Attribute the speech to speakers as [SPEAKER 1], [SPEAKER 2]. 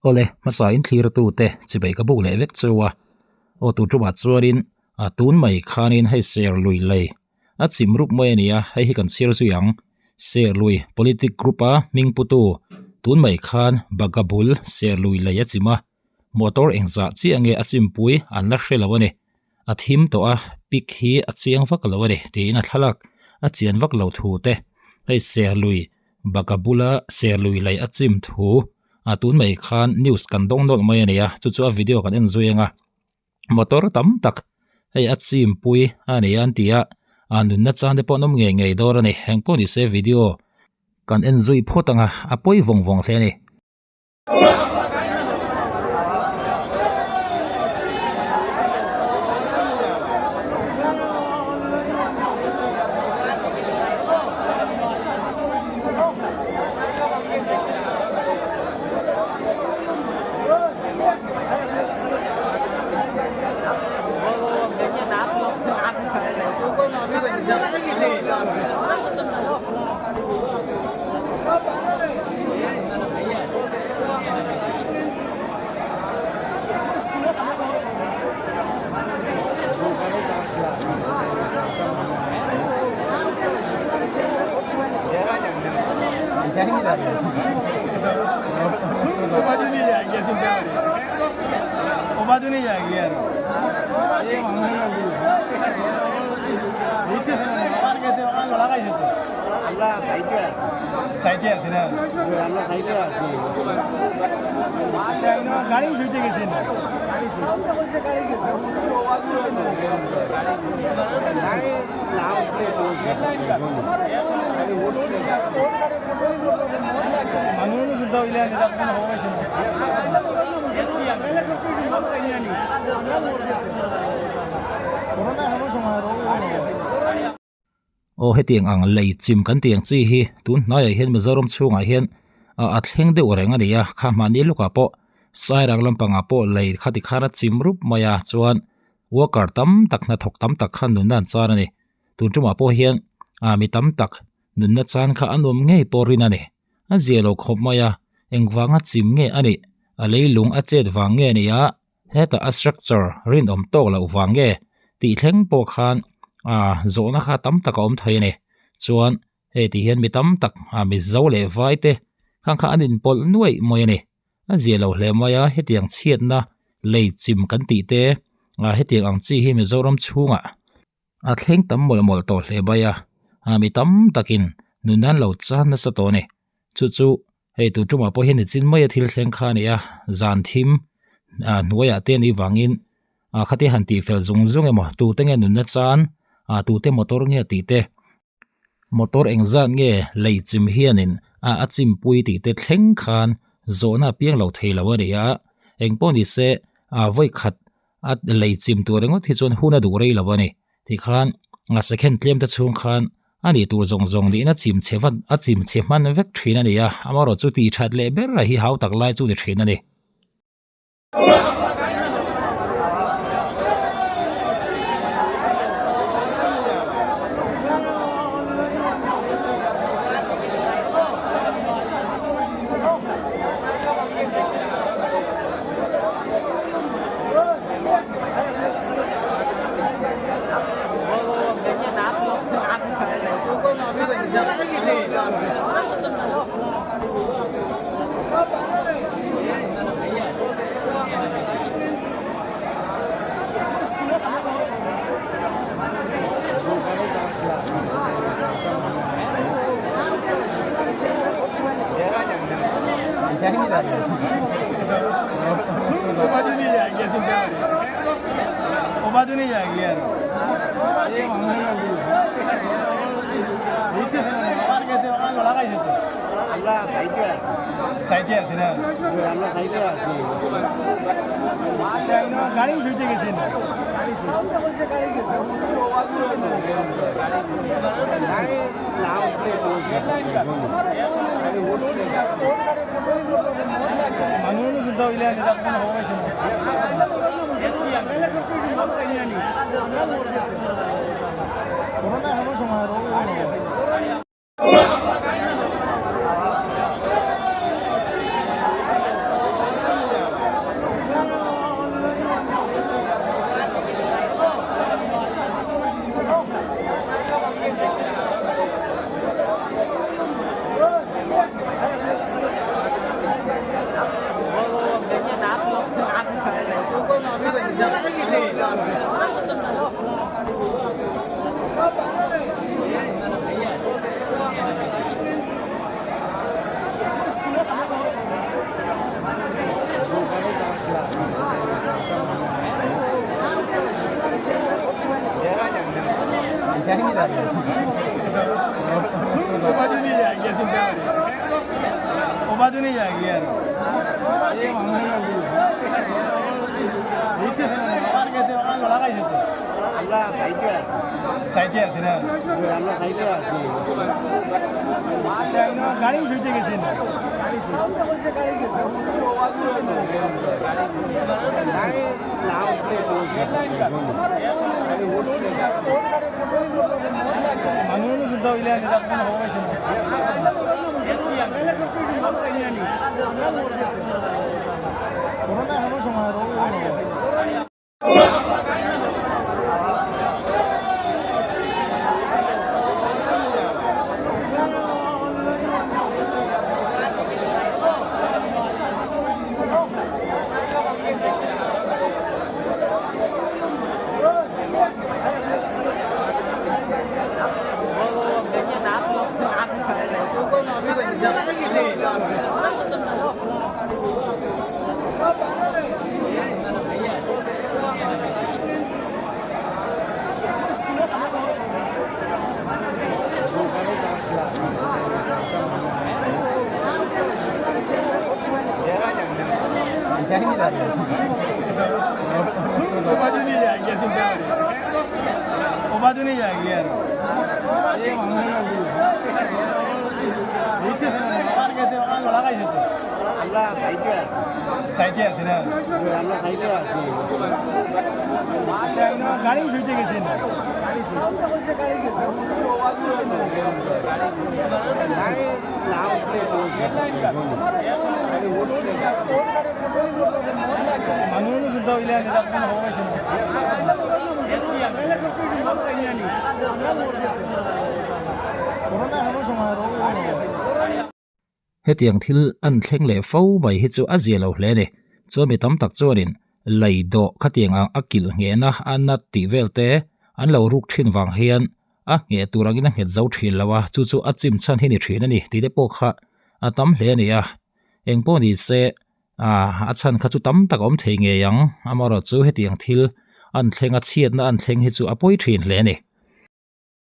[SPEAKER 1] Ole masa in thlir tu te chibai ka bu le vek chuwa o tu chuwa chuarin a tun mai khanin hei ser lui lei a chim rup mai ania hei hi kan sir su yang ser lui politic group a ming putu tun mai khan bagabul ser lui lei a chima motor engza chi ange a chimpui an la hrelawani a thim to a pik hi a chiang vak lawani tin a thalak a chian vak lo thu te hei ser lui bagabula ser lui lei a chim thu a tun mai khan news kan dong dong mai ania chu a video kan en zuenga motor tam tak hei a chim pui ani an tia anun na chan de ponom nge nge dor ani hengpo ni se video kan en zui photanga apoi vong vong hle ni o hetiang ang lei chim kan tiang chi hi tun hnai hian mizoram chhunga hian a thleng de oreng ania kha mani luka po sairang lampanga po lei khati khara chim rup maya chuan worker tam tak na thok tam tak khan nun nan chan ani tun tuma po hian a mi tam tak nun na chan kha anom ngei porin ani a zelo khop maya engwanga chim nge ani a leilung a chet wang nge ania heta a structure rin om tok lo wang nge ti thleng po khan zona kha tam tak om thai ni chuan he ti hian mi tam tak mi zo le vai te khang kha anin pol nuai moi ni a zelo hle maya hetiang chiat na lei chim kan ti te hetiang ang chi hi mi zoram chhunga a thleng tam mol mol to hle baya mi tam takin nunan lo chan na sa to ni chu hei tu tuma po hian chin mai thil thleng kha ni a zan thim nuaya te ni wangin khati han ti fel zung zung emo tu te nge nun na chan tu te motor nge ti te motor engzat nge lei chim hianin a chim pui ti te thleng khan zona piang lo thei lo ania engpo ni se voi khat a lei chim tu rengot hi chon huna du rei lo ani ti khan second claim ta chung khan ani tur zong zong ni na chim chewan a chim cheman vek thina nia amaro chu ti that le ber hi hau tak lai chu ni thina ni
[SPEAKER 2] opportunity जाएगी ऐसे क्या opportunity जाएगी यार ये मांगने का भी इतने बार कैसे वहाँ लगा ही जाते আমরা সাইটে আছি না আমরা সাইটে আছি আচ্ছা ইনো গাড়ি ছুটে গেছে না গাড়ি লাউ মানুষ যুদ্ধ হইলে আপনার হবে করোনা হলো সময় রোগ opportunity जाएगी ऐसे क्या opportunity जाएगी यार ये मांगने का भी इतने बार कैसे वहाँ लगा ही जाते আমরা সাইটে আছি না আমরা সাইটে আছি আচ্ছা ইনো গাড়ি ছুটে গেছে না গাড়ি লাউ মানুষ যুদ্ধ হইলে আপনার হবে করোনা হলো সময় রোগ
[SPEAKER 1] hetiang thil an thleng le fo mai hi chu azia lo hle ni chu mi tam tak chuanin leido khatiang ang akil nge na an ti velte an lo ruk thin wang hian a nge turangin a nget zo thin lawa chu chu achim chan hi ni thin ani ti de pok kha a tam hle ni a engpo ni se a chan kha chu tam tak om thei nge yang amaro chu hetiang thil an thlenga chiat na an thleng hi chu apoi thin hle ni